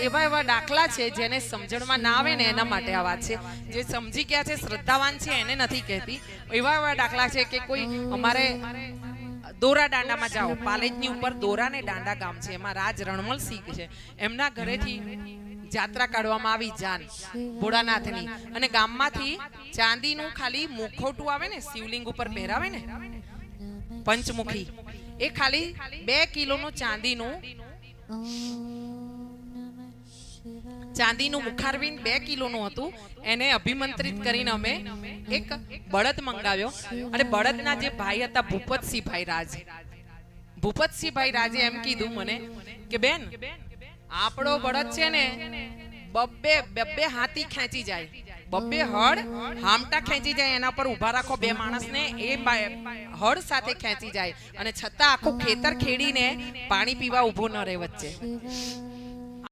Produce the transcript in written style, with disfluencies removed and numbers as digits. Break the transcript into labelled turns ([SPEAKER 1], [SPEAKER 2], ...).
[SPEAKER 1] એવા એવા દાખલા છે જેને સમજણમાં ના આવે ને એના માટે આ વાત છે. જે સમજી ગયા છે, શ્રદ્ધાવાન છે, એને નથી કહેતી. એવા એવા દાખલા છે કે કોઈ અમારે દોરા દાંડામાં જાઓ, પાલેજની ઉપર દોરા ને દાંડા ગામ છે, એમાં રાજ રણમલસિંહ છે, એમના ઘરેથી જાત્રા કાઢવામાં આવી જાન ભોળાનાથની, અને ગામમાંથી ચાંદીનું ખાલી મુખોટું આવે ને, શિવલિંગ ઉપર પહેરાવે ને પંચમુખી, એ ખાલી 2 કિલોનું ચાંદીનું મુખારવીન 2 કિલોનું હતું. એને અભિમંત્રિત કરીને અમે એક બળદ મંગાવ્યો, અને બળદના જે ભાઈ હતા ભૂપતસિંહભાઈ રાજે એમ કીધું મને કે બેન, આપણો બળદ છે ને બબ્બે હાથી ખેંચી જાય, બબ્બે હળ હામટા ખેંચી જાય, એના પર ઉભા રાખો 2 માણસને, એ હળ સાથે ખેંચી જાય, અને છતાં આખું ખેતર ખેડીને પાણી પીવા ઊભો ન રહે વચ્ચે.